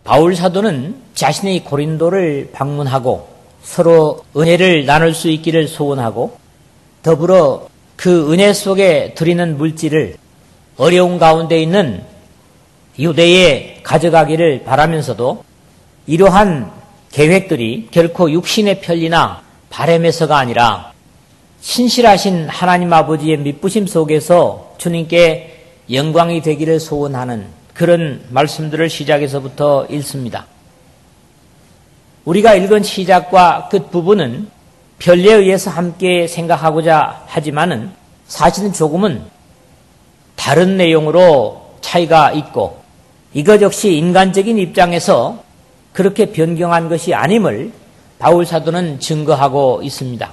바울 사도는 자신의 고린도를 방문하고 서로 은혜를 나눌 수 있기를 소원하고 더불어 그 은혜 속에 드리는 물질을 어려운 가운데 있는 유대에 가져가기를 바라면서도 이러한 계획들이 결코 육신의 편리나 바람에서가 아니라 신실하신 하나님 아버지의 미쁘심 속에서 주님께 영광이 되기를 소원하는 그런 말씀들을 시작에서부터 읽습니다. 우리가 읽은 시작과 끝 부분은 편리에 의해서 함께 생각하고자 하지만은 사실은 조금은 다른 내용으로 차이가 있고 이것 역시 인간적인 입장에서 그렇게 변경한 것이 아님을 바울 사도는 증거하고 있습니다.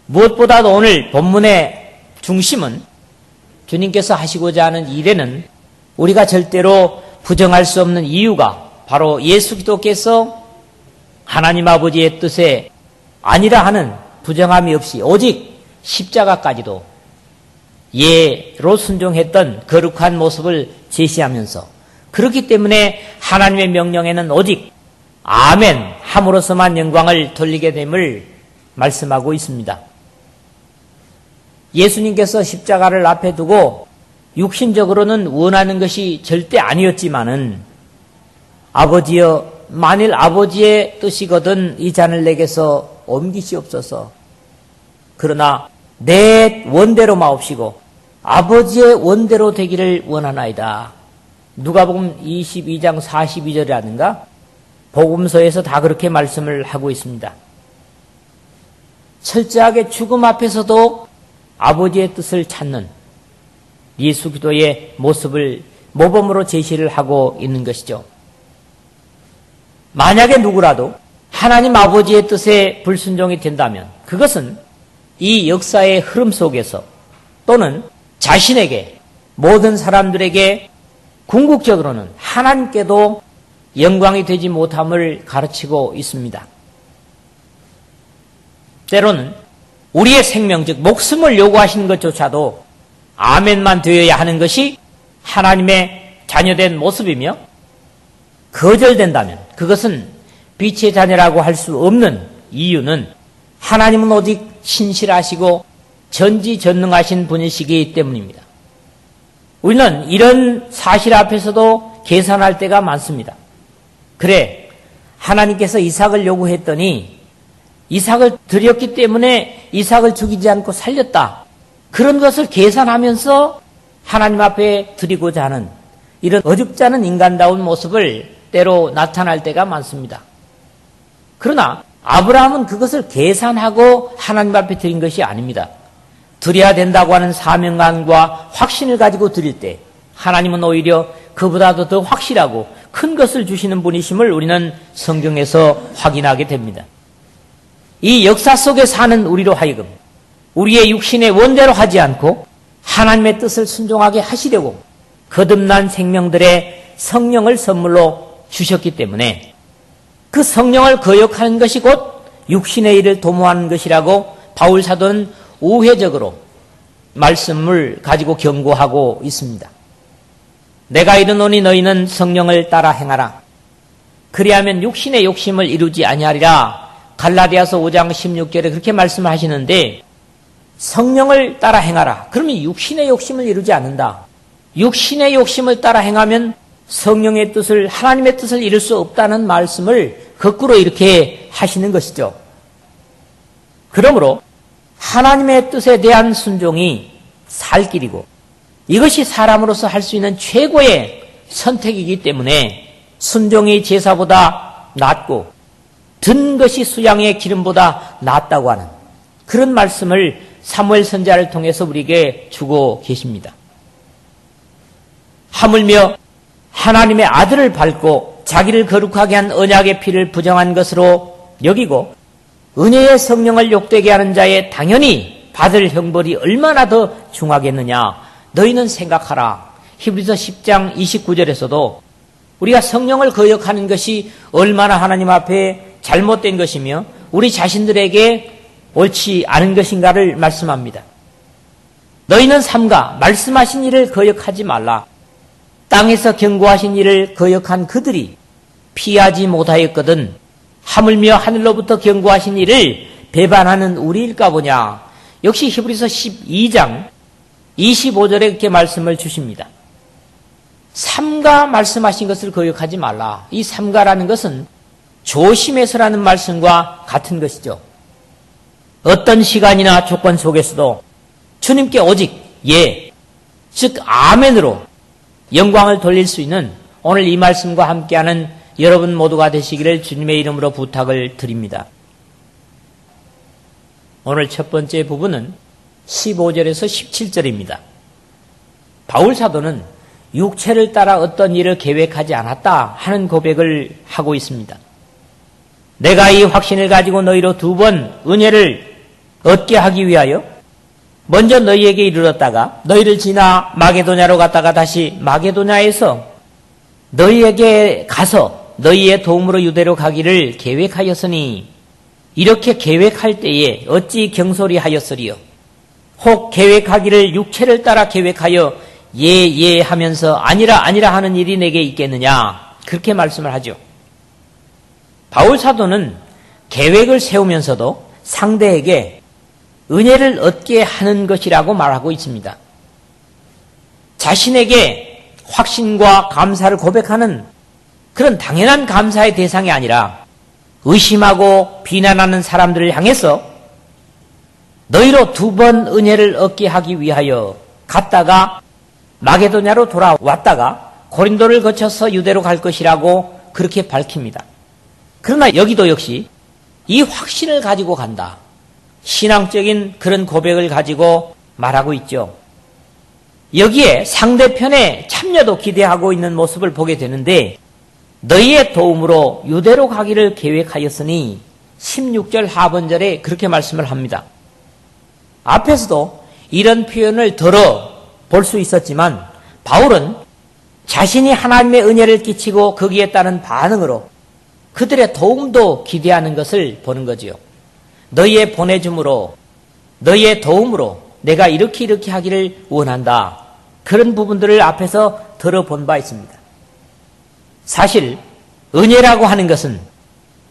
무엇보다도 오늘 본문의 중심은 주님께서 하시고자 하는 일에는 우리가 절대로 부정할 수 없는 이유가 바로 예수 기도께서 하나님 아버지의 뜻에 아니라 하는 부정함이 없이 오직 십자가까지도 예로 순종했던 거룩한 모습을 제시하면서 그렇기 때문에 하나님의 명령에는 오직 아멘 함으로서만 영광을 돌리게 됨을 말씀하고 있습니다. 예수님께서 십자가를 앞에 두고 육신적으로는 원하는 것이 절대 아니었지만은 아버지여 만일 아버지의 뜻이거든 이 잔을 내게서 옮기시옵소서. 그러나 내 원대로 마옵시고 아버지의 원대로 되기를 원하나이다. 누가복음 22장 42절이라든가 복음서에서 다 그렇게 말씀을 하고 있습니다. 철저하게 죽음 앞에서도 아버지의 뜻을 찾는 예수 기도의 모습을 모범으로 제시를 하고 있는 것이죠. 만약에 누구라도 하나님 아버지의 뜻에 불순종이 된다면 그것은 이 역사의 흐름 속에서 또는 자신에게 모든 사람들에게 궁극적으로는 하나님께도 영광이 되지 못함을 가르치고 있습니다. 때로는 우리의 생명 즉 목숨을 요구하시는 것조차도 아멘만 되어야 하는 것이 하나님의 자녀된 모습이며 거절된다면 그것은 빛의 자녀라고 할 수 없는 이유는 하나님은 오직 신실하시고 전지전능하신 분이시기 때문입니다. 우리는 이런 사실 앞에서도 계산할 때가 많습니다. 그래, 하나님께서 이삭을 요구했더니 이삭을 드렸기 때문에 이삭을 죽이지 않고 살렸다. 그런 것을 계산하면서 하나님 앞에 드리고자 하는 이런 어줍지 않은 인간다운 모습을 때로 나타날 때가 많습니다. 그러나 아브라함은 그것을 계산하고 하나님 앞에 드린 것이 아닙니다. 드려야 된다고 하는 사명감과 확신을 가지고 드릴 때 하나님은 오히려 그보다도 더 확실하고 큰 것을 주시는 분이심을 우리는 성경에서 확인하게 됩니다. 이 역사 속에 사는 우리로 하여금 우리의 육신의 원대로 하지 않고 하나님의 뜻을 순종하게 하시려고 거듭난 생명들의 성령을 선물로 주셨기 때문에 그 성령을 거역하는 것이 곧 육신의 일을 도모하는 것이라고 바울 사도는 우회적으로 말씀을 가지고 경고하고 있습니다. 내가 이르노니 너희는 성령을 따라 행하라. 그리하면 육신의 욕심을 이루지 아니하리라. 갈라디아서 5장 16절에 그렇게 말씀하시는데 성령을 따라 행하라. 그러면 육신의 욕심을 이루지 않는다. 육신의 욕심을 따라 행하면 성령의 뜻을 하나님의 뜻을 이룰 수 없다는 말씀을 거꾸로 이렇게 하시는 것이죠. 그러므로 하나님의 뜻에 대한 순종이 살 길이고 이것이 사람으로서 할 수 있는 최고의 선택이기 때문에 순종이 제사보다 낫고 든 것이 수양의 기름보다 낫다고 하는 그런 말씀을 사무엘 선지자를 통해서 우리에게 주고 계십니다. 하물며 하나님의 아들을 밟고 자기를 거룩하게 한 언약의 피를 부정한 것으로 여기고 은혜의 성령을 욕되게 하는 자에 당연히 받을 형벌이 얼마나 더 중하겠느냐. 너희는 생각하라. 히브리서 10장 29절에서도 우리가 성령을 거역하는 것이 얼마나 하나님 앞에 잘못된 것이며 우리 자신들에게 옳지 않은 것인가를 말씀합니다. 너희는 삼가 말씀하신 일을 거역하지 말라. 땅에서 경고하신 일을 거역한 그들이 피하지 못하였거든 하물며 하늘로부터 경고하신 일을 배반하는 우리일까 보냐. 역시 히브리서 12장 25절에 이렇게 말씀을 주십니다. 삼가 말씀하신 것을 거역하지 말라. 이 삼가라는 것은 조심해서라는 말씀과 같은 것이죠. 어떤 시간이나 조건 속에서도 주님께 오직 예, 즉 아멘으로 영광을 돌릴 수 있는 오늘 이 말씀과 함께하는 여러분 모두가 되시기를 주님의 이름으로 부탁을 드립니다. 오늘 첫 번째 부분은 15절에서 17절입니다. 바울 사도는 육체를 따라 어떤 일을 계획하지 않았다 하는 고백을 하고 있습니다. 내가 이 확신을 가지고 너희로 2번 은혜를 얻게 하기 위하여 먼저 너희에게 이르렀다가 너희를 지나 마게도냐로 갔다가 다시 마게도냐에서 너희에게 가서 너희의 도움으로 유대로 가기를 계획하였으니 이렇게 계획할 때에 어찌 경솔히하였으리요. 혹 계획하기를 육체를 따라 계획하여 예 하면서 아니라 하는 일이 내게 있겠느냐. 그렇게 말씀을 하죠. 바울 사도는 계획을 세우면서도 상대에게 은혜를 얻게 하는 것이라고 말하고 있습니다. 자신에게 확신과 감사를 고백하는 그런 당연한 감사의 대상이 아니라 의심하고 비난하는 사람들을 향해서 너희로 2번 은혜를 얻게 하기 위하여 갔다가 마게도냐로 돌아왔다가 고린도를 거쳐서 유대로 갈 것이라고 그렇게 밝힙니다. 그러나 여기도 역시 이 확신을 가지고 간다. 신앙적인 그런 고백을 가지고 말하고 있죠. 여기에 상대편의 참여도 기대하고 있는 모습을 보게 되는데 너희의 도움으로 유대로 가기를 계획하였으니 16절 하반절에 그렇게 말씀을 합니다. 앞에서도 이런 표현을 들어볼 수 있었지만 바울은 자신이 하나님의 은혜를 끼치고 거기에 따른 반응으로 그들의 도움도 기대하는 것을 보는 거지요. 너희의 보내줌으로 너희의 도움으로 내가 이렇게 하기를 원한다. 그런 부분들을 앞에서 들어본 바 있습니다. 사실 은혜라고 하는 것은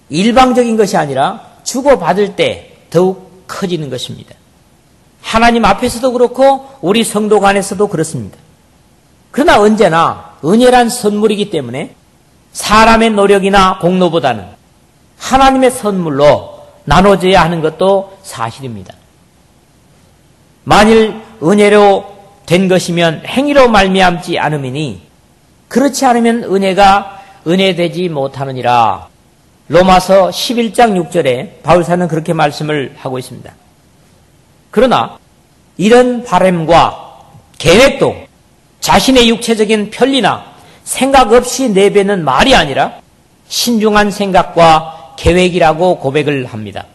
일방적인 것이 아니라 주고받을 때 더욱 커지는 것입니다. 하나님 앞에서도 그렇고 우리 성도 간에서도 그렇습니다. 그러나 언제나 은혜란 선물이기 때문에 사람의 노력이나 공로보다는 하나님의 선물로 나눠져야 하는 것도 사실입니다. 만일 은혜로 된 것이면 행위로 말미암지 않음이니 그렇지 않으면 은혜가 은혜되지 못하느니라. 로마서 11장 6절에 바울사는 그렇게 말씀을 하고 있습니다. 그러나 이런 바람과 계획도 자신의 육체적인 편리나 생각 없이 내뱉는 말이 아니라 신중한 생각과 계획이라고 고백을 합니다.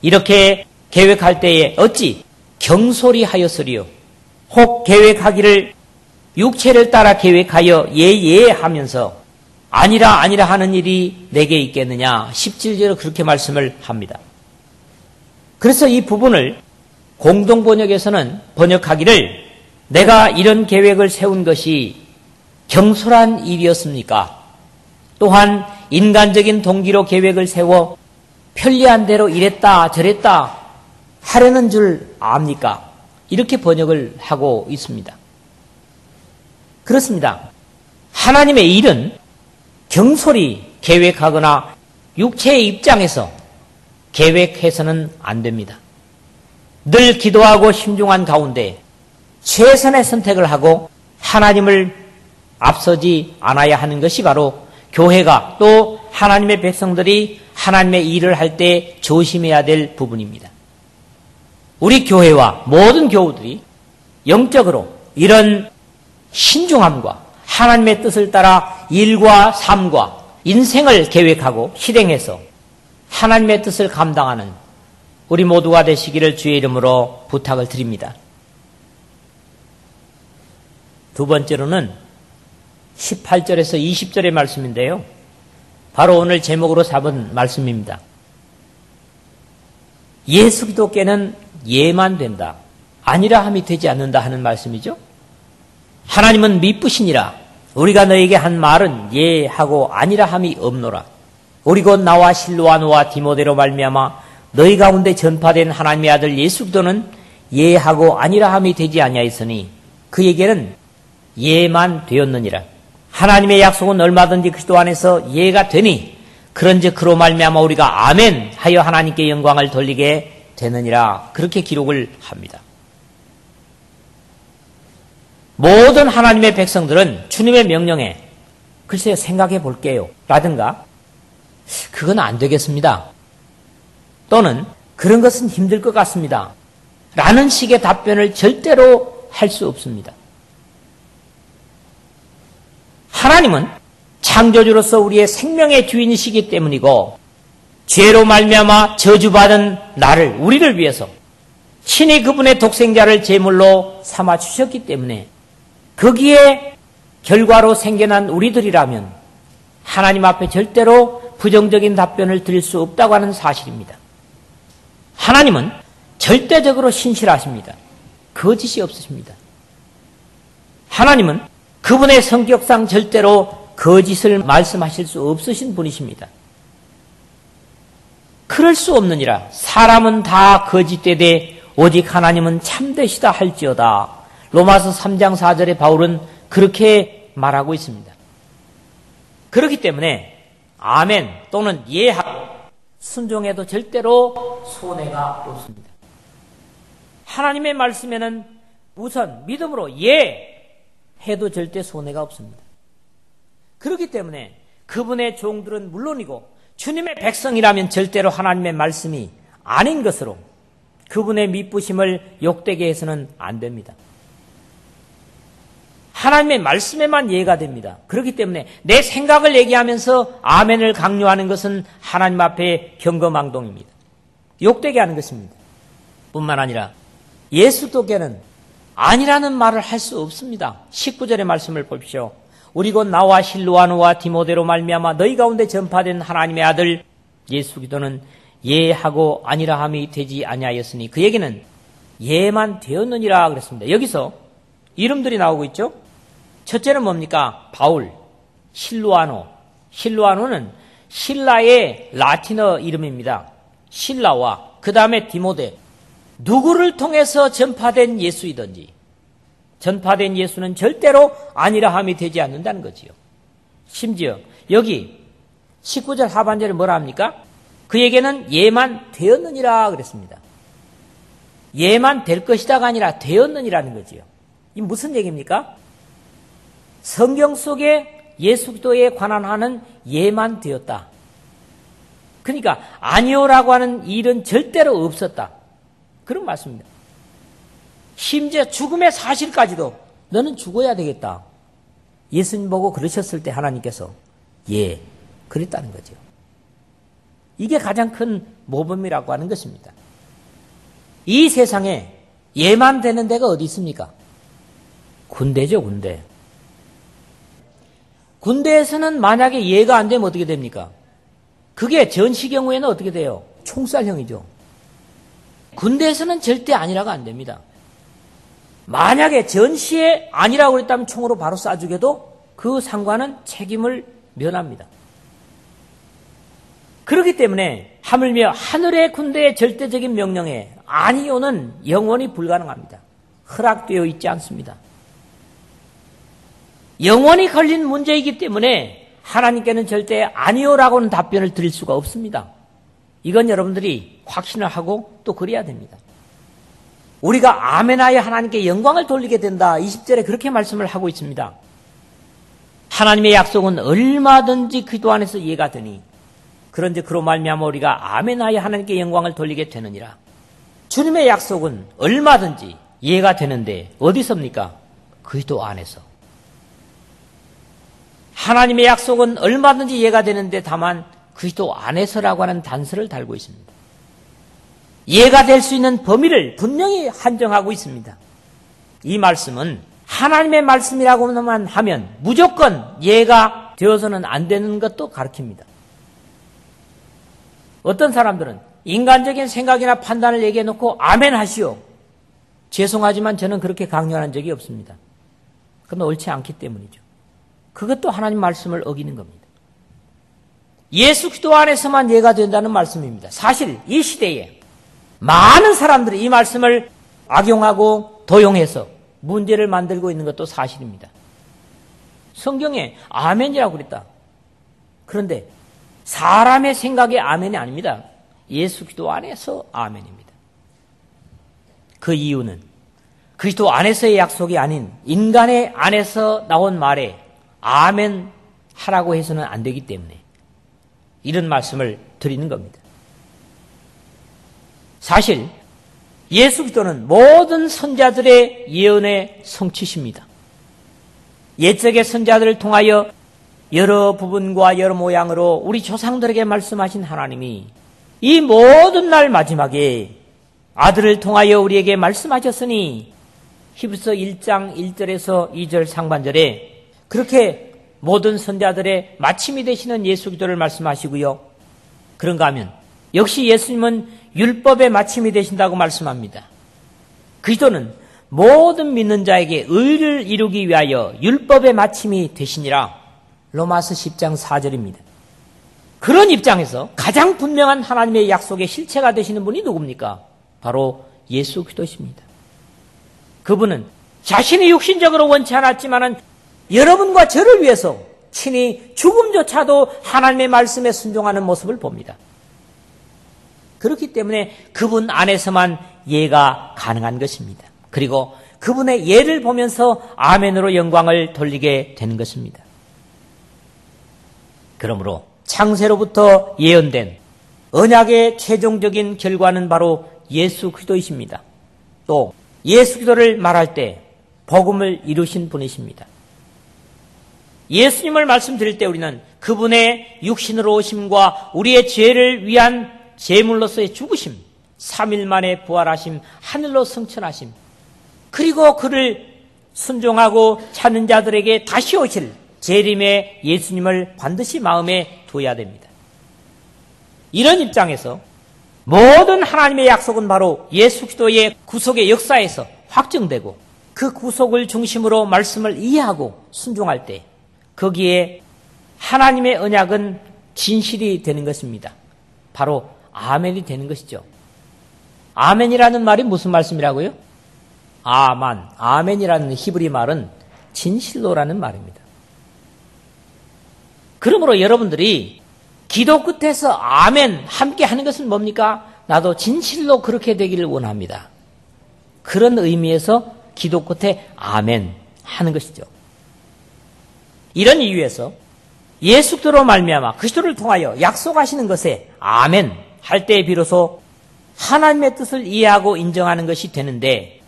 이렇게 계획할 때에 어찌 경솔히 하였으리요. 혹 계획하기를 육체를 따라 계획하여 예 하면서 아니라 하는 일이 내게 있겠느냐. 17절에 그렇게 말씀을 합니다. 그래서 이 부분을 공동번역에서는 번역하기를 내가 이런 계획을 세운 것이 경솔한 일이었습니까? 또한 인간적인 동기로 계획을 세워 편리한 대로 이랬다 저랬다 하려는 줄 압니까? 이렇게 번역을 하고 있습니다. 그렇습니다. 하나님의 일은 경솔히 계획하거나 육체의 입장에서 계획해서는 안 됩니다. 늘 기도하고 신중한 가운데 최선의 선택을 하고 하나님을 앞서지 않아야 하는 것이 바로 교회가 또 하나님의 백성들이 하나님의 일을 할 때 조심해야 될 부분입니다. 우리 교회와 모든 교우들이 영적으로 이런 신중함과 하나님의 뜻을 따라 일과 삶과 인생을 계획하고 실행해서 하나님의 뜻을 감당하는 우리 모두가 되시기를 주의 이름으로 부탁을 드립니다. 두 번째로는 18절에서 20절의 말씀인데요. 바로 오늘 제목으로 잡은 말씀입니다. 예수 기독교는 예만 된다. 아니라 함이 되지 않는다 하는 말씀이죠. 하나님은 미쁘시니라. 우리가 너에게 한 말은 예 하고 아니라 함이 없노라. 우리 곧 나와 실로아노와 디모데로 말미암아 너희 가운데 전파된 하나님의 아들 예수 그리스도는 예 하고 아니라 함이 되지 아니하였으니 그에게는 예만 되었느니라. 하나님의 약속은 얼마든지 그리스도 안에서 예가 되니 그런즉 그로 말미암아 우리가 아멘 하여 하나님께 영광을 돌리게 되느니라. 그렇게 기록을 합니다. 모든 하나님의 백성들은 주님의 명령에 글쎄요 생각해 볼게요 라든가 그건 안 되겠습니다. 또는 그런 것은 힘들 것 같습니다. 라는 식의 답변을 절대로 할 수 없습니다. 하나님은 창조주로서 우리의 생명의 주인이시기 때문이고 죄로 말미암아 저주받은 나를 우리를 위해서 신이 그분의 독생자를 제물로 삼아 주셨기 때문에 거기에 결과로 생겨난 우리들이라면 하나님 앞에 절대로 부정적인 답변을 드릴 수 없다고 하는 사실입니다. 하나님은 절대적으로 신실하십니다. 거짓이 없으십니다. 하나님은 그분의 성격상 절대로 거짓을 말씀하실 수 없으신 분이십니다. 그럴 수 없느니라. 사람은 다 거짓되되 오직 하나님은 참되시다 할지어다. 로마서 3장 4절에 바울은 그렇게 말하고 있습니다. 그렇기 때문에 아멘 또는 예하고 순종해도 절대로 손해가 없습니다. 하나님의 말씀에는 우선 믿음으로 예 해도 절대 손해가 없습니다. 그렇기 때문에 그분의 종들은 물론이고 주님의 백성이라면 절대로 하나님의 말씀이 아닌 것으로 그분의 미쁘심을 욕되게 해서는 안 됩니다. 하나님의 말씀에만 예가 됩니다. 그렇기 때문에 내 생각을 얘기하면서 아멘을 강요하는 것은 하나님 앞에 경거망동입니다. 욕되게 하는 것입니다. 뿐만 아니라 예수도께는 아니라는 말을 할 수 없습니다. 19절의 말씀을 보십시오. 우리 곧 나와 실로아노와 디모데로 말미암아 너희 가운데 전파된 하나님의 아들 예수 그리스도는 예하고 아니라 함이 되지 아니하였으니 그에게는 예만 되었느니라 그랬습니다. 여기서 이름들이 나오고 있죠. 첫째는 뭡니까? 바울, 실로아노. 실로아노는 신라의 라틴어 이름입니다. 신라와 그 다음에 디모데. 누구를 통해서 전파된 예수이든지 전파된 예수는 절대로 아니라 함이 되지 않는다는 거지요. 심지어 여기 19절 하반절에 뭐라 합니까? 그에게는 예만 되었느니라 그랬습니다. 예만 될 것이다가 아니라 되었느니라는 거지요. 이 무슨 얘기입니까? 성경 속에 예수 그리스도에 관한 하는 예만 되었다. 그러니까 아니오라고 하는 일은 절대로 없었다. 그런 말씀입니다. 심지어 죽음의 사실까지도 너는 죽어야 되겠다. 예수님 보고 그러셨을 때 하나님께서 예, 그랬다는 거죠. 이게 가장 큰 모범이라고 하는 것입니다. 이 세상에 예만 되는 데가 어디 있습니까? 군대죠, 군대. 군대에서는 만약에 예가 안 되면 어떻게 됩니까? 그게 전시 경우에는 어떻게 돼요? 총살형이죠. 군대에서는 절대 아니라가 안 됩니다. 만약에 전시에 아니라고 그랬다면 총으로 바로 쏴주게도 그 상관은 책임을 면합니다. 그렇기 때문에 하물며 하늘의 군대의 절대적인 명령에 아니오는 영원히 불가능합니다. 허락되어 있지 않습니다. 영원히 걸린 문제이기 때문에 하나님께는 절대 아니오라고는 답변을 드릴 수가 없습니다. 이건 여러분들이 확신을 하고 또 그래야 됩니다. 우리가 아멘하여 하나님께 영광을 돌리게 된다. 20절에 그렇게 말씀을 하고 있습니다. 하나님의 약속은 얼마든지 그리스도 안에서 이해가 되니 그런즉 그로 말미암아 우리가 아멘하여 하나님께 영광을 돌리게 되느니라. 주님의 약속은 얼마든지 이해가 되는데 어디서입니까? 그리스도 안에서. 하나님의 약속은 얼마든지 이해가 되는데 다만 그리스도 안에서라고 하는 단서를 달고 있습니다. 이해가 될 수 있는 범위를 분명히 한정하고 있습니다. 이 말씀은 하나님의 말씀이라고만 하면 무조건 이해가 되어서는 안 되는 것도 가르칩니다. 어떤 사람들은 인간적인 생각이나 판단을 얘기해 놓고 아멘 하시오. 죄송하지만 저는 그렇게 강요한 적이 없습니다. 그건 옳지 않기 때문이죠. 그것도 하나님 말씀을 어기는 겁니다. 예수 그리스도 안에서만 예가 된다는 말씀입니다. 사실 이 시대에 많은 사람들이 이 말씀을 악용하고 도용해서 문제를 만들고 있는 것도 사실입니다. 성경에 아멘이라고 그랬다. 그런데 사람의 생각의 아멘이 아닙니다. 예수 그리스도 안에서 아멘입니다. 그 이유는 그리스도 안에서의 약속이 아닌 인간의 안에서 나온 말에 아멘 하라고 해서는 안 되기 때문에 이런 말씀을 드리는 겁니다. 사실 예수 그리스도는 모든 선자들의 예언의 성취십니다. 옛적의 선자들을 통하여 여러 부분과 여러 모양으로 우리 조상들에게 말씀하신 하나님이 이 모든 날 마지막에 아들을 통하여 우리에게 말씀하셨으니 히브리서 1장 1절에서 2절 상반절에 그렇게 모든 선자들의 마침이 되시는 예수 그리스도를 말씀하시고요. 그런가 하면 역시 예수님은 율법의 마침이 되신다고 말씀합니다. 그리스도는 모든 믿는 자에게 의를 이루기 위하여 율법의 마침이 되시니라. 로마서 10장 4절입니다. 그런 입장에서 가장 분명한 하나님의 약속의 실체가 되시는 분이 누굽니까? 바로 예수 그리스도십니다. 그분은 자신이 육신적으로 원치 않았지만은 여러분과 저를 위해서 친히 죽음조차도 하나님의 말씀에 순종하는 모습을 봅니다. 그렇기 때문에 그분 안에서만 예가 가능한 것입니다. 그리고 그분의 예를 보면서 아멘으로 영광을 돌리게 되는 것입니다. 그러므로 창세로부터 예언된 언약의 최종적인 결과는 바로 예수 그리스도이십니다. 또 예수 그리스도를 말할 때 복음을 이루신 분이십니다. 예수님을 말씀드릴 때 우리는 그분의 육신으로 오심과 우리의 죄를 위한 제물로서의 죽으심, 3일 만에 부활하심, 하늘로 승천하심, 그리고 그를 순종하고 찾는 자들에게 다시 오실 재림의 예수님을 반드시 마음에 두어야 됩니다. 이런 입장에서 모든 하나님의 약속은 바로 예수 그리스도의 구속의 역사에서 확정되고 그 구속을 중심으로 말씀을 이해하고 순종할 때 거기에 하나님의 언약은 진실이 되는 것입니다. 바로 아멘이 되는 것이죠. 아멘이라는 말이 무슨 말씀이라고요? 아멘이라는 히브리 말은 진실로라는 말입니다. 그러므로 여러분들이 기도 끝에서 아멘 함께 하는 것은 뭡니까? 나도 진실로 그렇게 되기를 원합니다. 그런 의미에서 기도 끝에 아멘 하는 것이죠. 이런 이유에서 예수 그리스도로 말미암아 그리스도를 통하여 약속하시는 것에 아멘 할 때 비로소 하나님의 뜻을 이해하고 인정하는 것이 되는데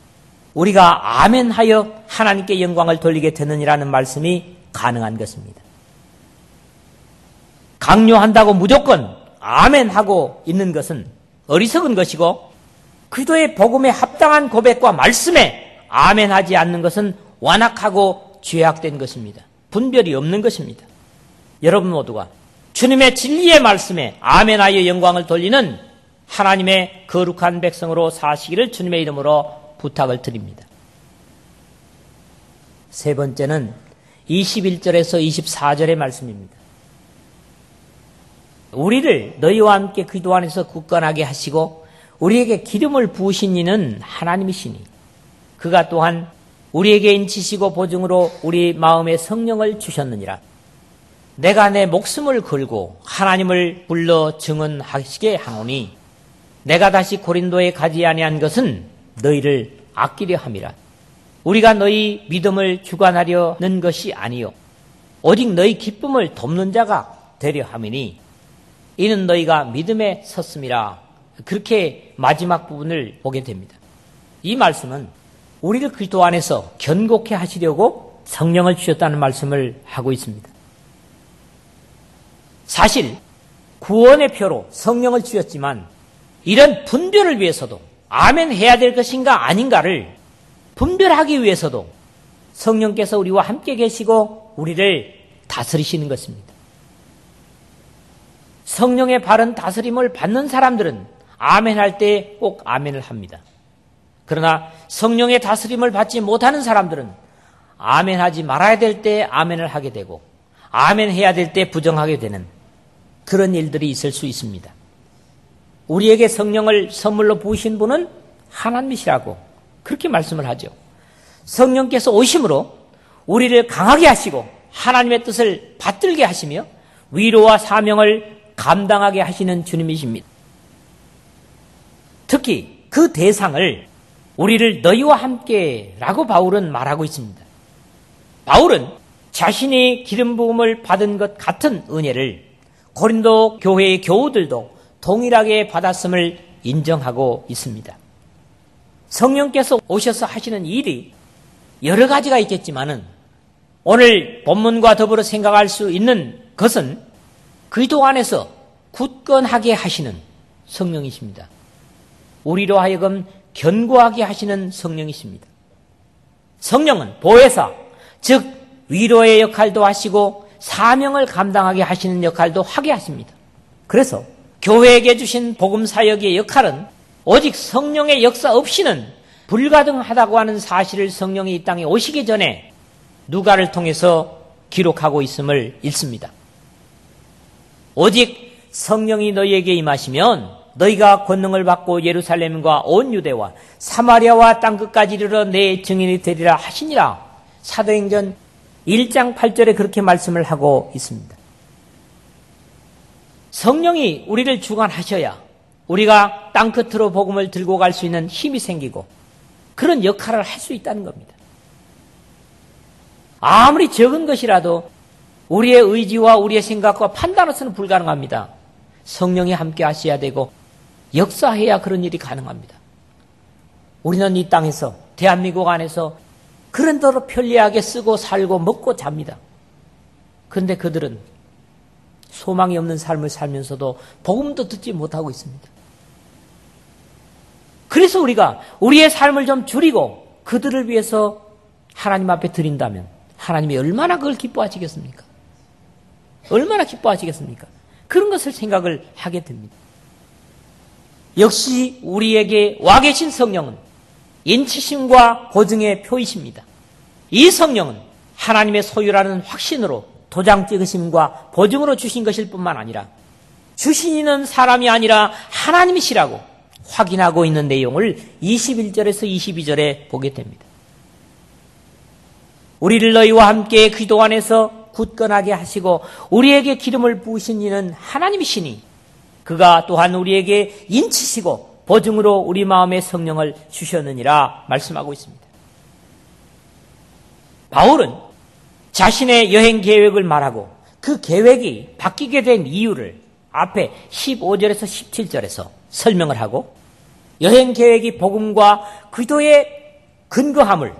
우리가 아멘하여 하나님께 영광을 돌리게 되느니라는 말씀이 가능한 것입니다. 강요한다고 무조건 아멘하고 있는 것은 어리석은 것이고 그리스도의 복음에 합당한 고백과 말씀에 아멘하지 않는 것은 완악하고 죄악된 것입니다. 분별이 없는 것입니다. 여러분 모두가 주님의 진리의 말씀에 아멘하여 영광을 돌리는 하나님의 거룩한 백성으로 사시기를 주님의 이름으로 부탁을 드립니다. 세 번째는 21절에서 24절의 말씀입니다. 우리를 너희와 함께 그리스도 안에서 굳건하게 하시고 우리에게 기름을 부으신 이는 하나님이시니 그가 또한 우리에게 인치시고 보증으로 우리 마음에 성령을 주셨느니라. 내가 내 목숨을 걸고 하나님을 불러 증언하시게 하노니 내가 다시 고린도에 가지 아니한 것은 너희를 아끼려 함이라. 우리가 너희 믿음을 주관하려는 것이 아니요 오직 너희 기쁨을 돕는 자가 되려 함이니 이는 너희가 믿음에 섰음이라. 그렇게 마지막 부분을 보게 됩니다. 이 말씀은 우리를 그리스도 안에서 견고케 하시려고 성령을 주셨다는 말씀을 하고 있습니다. 사실 구원의 표로 성령을 주셨지만 이런 분별을 위해서도 아멘 해야 될 것인가 아닌가를 분별하기 위해서도 성령께서 우리와 함께 계시고 우리를 다스리시는 것입니다. 성령의 바른 다스림을 받는 사람들은 아멘 할 때 꼭 아멘을 합니다. 그러나 성령의 다스림을 받지 못하는 사람들은 아멘 하지 말아야 될 때 아멘을 하게 되고 아멘 해야 될 때 부정하게 되는 그런 일들이 있을 수 있습니다. 우리에게 성령을 선물로 부으신 분은 하나님이시라고 그렇게 말씀을 하죠. 성령께서 오심으로 우리를 강하게 하시고 하나님의 뜻을 받들게 하시며 위로와 사명을 감당하게 하시는 주님이십니다. 특히 그 대상을 우리를 너희와 함께라고 바울은 말하고 있습니다. 바울은 자신이 기름 부음을 받은 것 같은 은혜를 고린도 교회의 교우들도 동일하게 받았음을 인정하고 있습니다. 성령께서 오셔서 하시는 일이 여러 가지가 있겠지만은 오늘 본문과 더불어 생각할 수 있는 것은 그리스도 안에서 굳건하게 하시는 성령이십니다. 우리로 하여금 견고하게 하시는 성령이십니다. 성령은 보혜사, 즉 위로의 역할도 하시고 사명을 감당하게 하시는 역할도 하게 하십니다. 그래서 교회에게 주신 복음 사역의 역할은 오직 성령의 역사 없이는 불가능하다고 하는 사실을 성령이 이 땅에 오시기 전에 누가를 통해서 기록하고 있음을 읽습니다. 오직 성령이 너희에게 임하시면 너희가 권능을 받고 예루살렘과 온 유대와 사마리아와 땅끝까지 이르러 내 증인이 되리라 하시니라. 사도행전 1장 8절에 그렇게 말씀을 하고 있습니다. 성령이 우리를 주관하셔야 우리가 땅끝으로 복음을 들고 갈 수 있는 힘이 생기고 그런 역할을 할 수 있다는 겁니다. 아무리 적은 것이라도 우리의 의지와 우리의 생각과 판단으로서는 불가능합니다. 성령이 함께 하셔야 되고 역사해야 그런 일이 가능합니다. 우리는 이 땅에서 대한민국 안에서 그런 대로 편리하게 쓰고 살고 먹고 잡니다. 그런데 그들은 소망이 없는 삶을 살면서도 복음도 듣지 못하고 있습니다. 그래서 우리가 우리의 삶을 좀 줄이고 그들을 위해서 하나님 앞에 드린다면 하나님이 얼마나 그걸 기뻐하시겠습니까? 얼마나 기뻐하시겠습니까? 그런 것을 생각을 하게 됩니다. 역시 우리에게 와 계신 성령은 인치심과 보증의 표이십니다. 이 성령은 하나님의 소유라는 확신으로 도장 찍으심과 보증으로 주신 것일 뿐만 아니라 주신 이는 사람이 아니라 하나님이시라고 확인하고 있는 내용을 21절에서 22절에 보게 됩니다. 우리를 너희와 함께 그리스도 안에서 굳건하게 하시고 우리에게 기름을 부으신 이는 하나님이시니 그가 또한 우리에게 인치시고 보증으로 우리 마음에 성령을 주셨느니라 말씀하고 있습니다. 바울은 자신의 여행 계획을 말하고 그 계획이 바뀌게 된 이유를 앞에 15절에서 17절에서 설명을 하고 여행 계획이 복음과 그리스도의 근거함을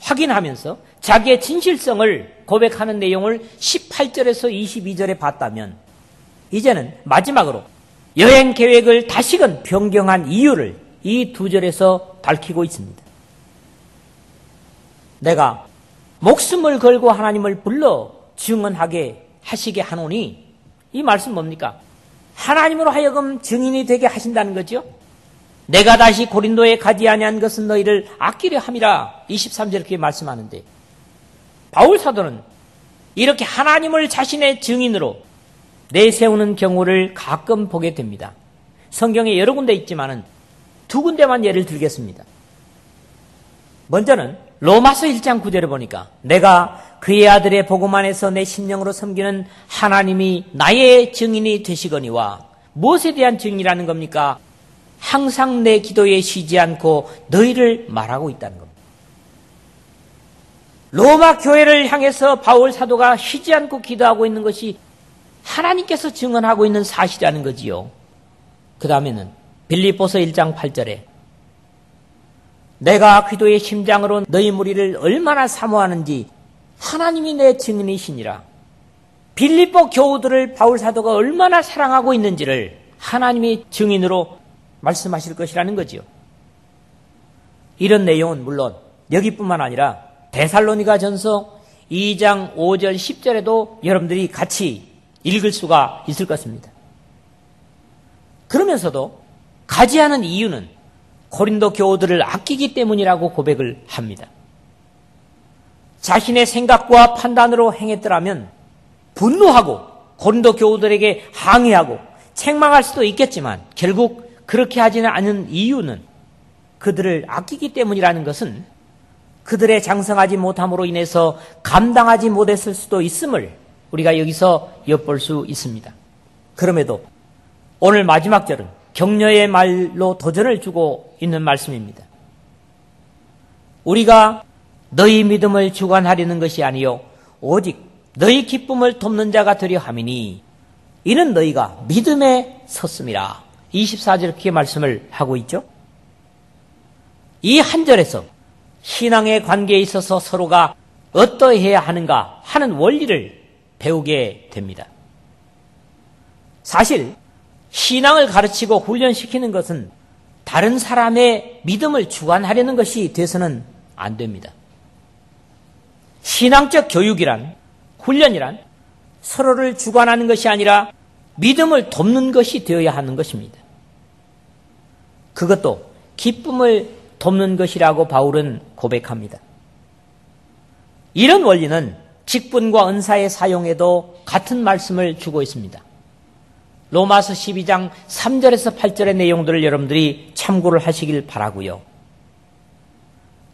확인하면서 자기의 진실성을 고백하는 내용을 18절에서 22절에 봤다면 이제는 마지막으로 여행 계획을 다시금 변경한 이유를 이 두 절에서 밝히고 있습니다. 내가 목숨을 걸고 하나님을 불러 증언하게 하시게 하노니 이 말씀 뭡니까? 하나님으로 하여금 증인이 되게 하신다는 거죠. 내가 다시 고린도에 가지 아니한 것은 너희를 아끼려 함이라 23절 그렇게 말씀하는데 바울 사도는 이렇게 하나님을 자신의 증인으로 내세우는 경우를 가끔 보게 됩니다. 성경에 여러 군데 있지만은 두 군데만 예를 들겠습니다. 먼저는 로마서 1장 9절을 보니까 내가 그의 아들의 복음 안에서 내 심령으로 섬기는 하나님이 나의 증인이 되시거니와 무엇에 대한 증인이라는 겁니까? 항상 내 기도에 쉬지 않고 너희를 말하고 있다는 겁니다. 로마 교회를 향해서 바울 사도가 쉬지 않고 기도하고 있는 것이 하나님께서 증언하고 있는 사실이라는 거지요. 그 다음에는 빌립보서 1장 8절에 내가 기도의 심장으로 너희 무리를 얼마나 사모하는지 하나님이 내 증인이시니라. 빌립보 교우들을 바울 사도가 얼마나 사랑하고 있는지를 하나님이 증인으로 말씀하실 것이라는 거지요. 이런 내용은 물론 여기뿐만 아니라 데살로니가 전서 2장 5절 10절에도 여러분들이 같이 읽을 수가 있을 것입니다. 그러면서도 가지 않은 이유는 고린도 교우들을 아끼기 때문이라고 고백을 합니다. 자신의 생각과 판단으로 행했더라면 분노하고 고린도 교우들에게 항의하고 책망할 수도 있겠지만 결국 그렇게 하지는 않은 이유는 그들을 아끼기 때문이라는 것은 그들의 장성하지 못함으로 인해서 감당하지 못했을 수도 있음을 우리가 여기서 엿볼 수 있습니다. 그럼에도 오늘 마지막 절은 격려의 말로 도전을 주고 있는 말씀입니다. 우리가 너희 믿음을 주관하려는 것이 아니요 오직 너희 기쁨을 돕는 자가 되려 함이니 이는 너희가 믿음에 섰음이라. 24절 그렇게 말씀을 하고 있죠. 이 한 절에서 신앙의 관계에 있어서 서로가 어떠해야 하는가 하는 원리를 배우게 됩니다. 사실 신앙을 가르치고 훈련시키는 것은 다른 사람의 믿음을 주관하려는 것이 돼서는 안 됩니다. 신앙적 교육이란, 훈련이란 서로를 주관하는 것이 아니라 믿음을 돕는 것이 되어야 하는 것입니다. 그것도 기쁨을 돕는 것이라고 바울은 고백합니다. 이런 원리는 직분과 은사의 사용에도 같은 말씀을 주고 있습니다. 로마서 12장 3절에서 8절의 내용들을 여러분들이 참고를 하시길 바라고요.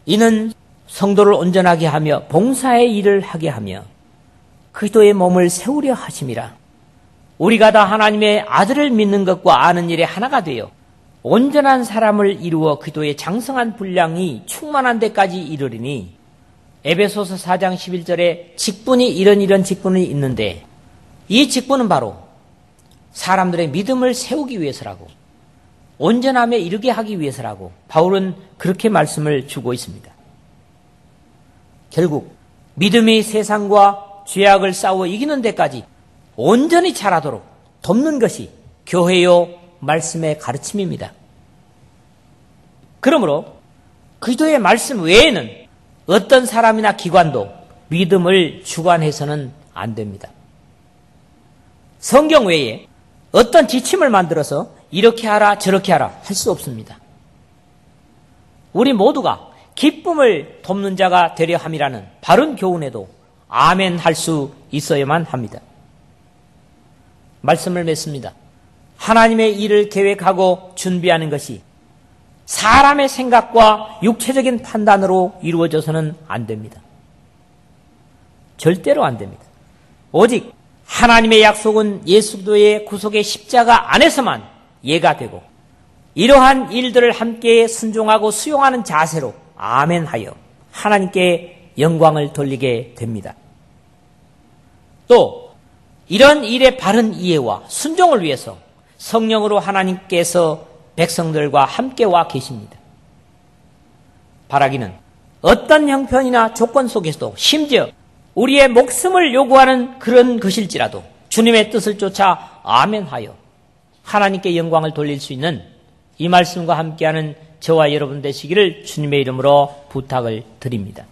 이는 성도를 온전하게 하며 봉사의 일을 하게 하며 그리스도의 몸을 세우려 하심이라. 우리가 다 하나님의 아들을 믿는 것과 아는 일에 하나가 되어 온전한 사람을 이루어 그리스도의 장성한 분량이 충만한 데까지 이르리니 에베소서 4장 11절에 직분이 이런 직분이 있는데 이 직분은 바로 사람들의 믿음을 세우기 위해서라고 온전함에 이르게 하기 위해서라고 바울은 그렇게 말씀을 주고 있습니다. 결국 믿음이 세상과 죄악을 싸워 이기는 데까지 온전히 자라도록 돕는 것이 교회요 말씀의 가르침입니다. 그러므로 그리스도의 말씀 외에는 어떤 사람이나 기관도 믿음을 주관해서는 안 됩니다. 성경 외에 어떤 지침을 만들어서 이렇게 하라 저렇게 하라 할 수 없습니다. 우리 모두가 기쁨을 돕는 자가 되려 함이라는 바른 교훈에도 아멘 할 수 있어야만 합니다. 말씀을 맺습니다. 하나님의 일을 계획하고 준비하는 것이 사람의 생각과 육체적인 판단으로 이루어져서는 안 됩니다. 절대로 안 됩니다. 오직 하나님의 약속은 예수 그리스도의 구속의 십자가 안에서만 예가 되고 이러한 일들을 함께 순종하고 수용하는 자세로 아멘하여 하나님께 영광을 돌리게 됩니다. 또 이런 일의 바른 이해와 순종을 위해서 성령으로 하나님께서 백성들과 함께 와 계십니다. 바라기는 어떤 형편이나 조건 속에서도 심지어 우리의 목숨을 요구하는 그런 것일지라도 주님의 뜻을 쫓아 아멘하여 하나님께 영광을 돌릴 수 있는 이 말씀과 함께하는 저와 여러분 되시기를 주님의 이름으로 부탁을 드립니다.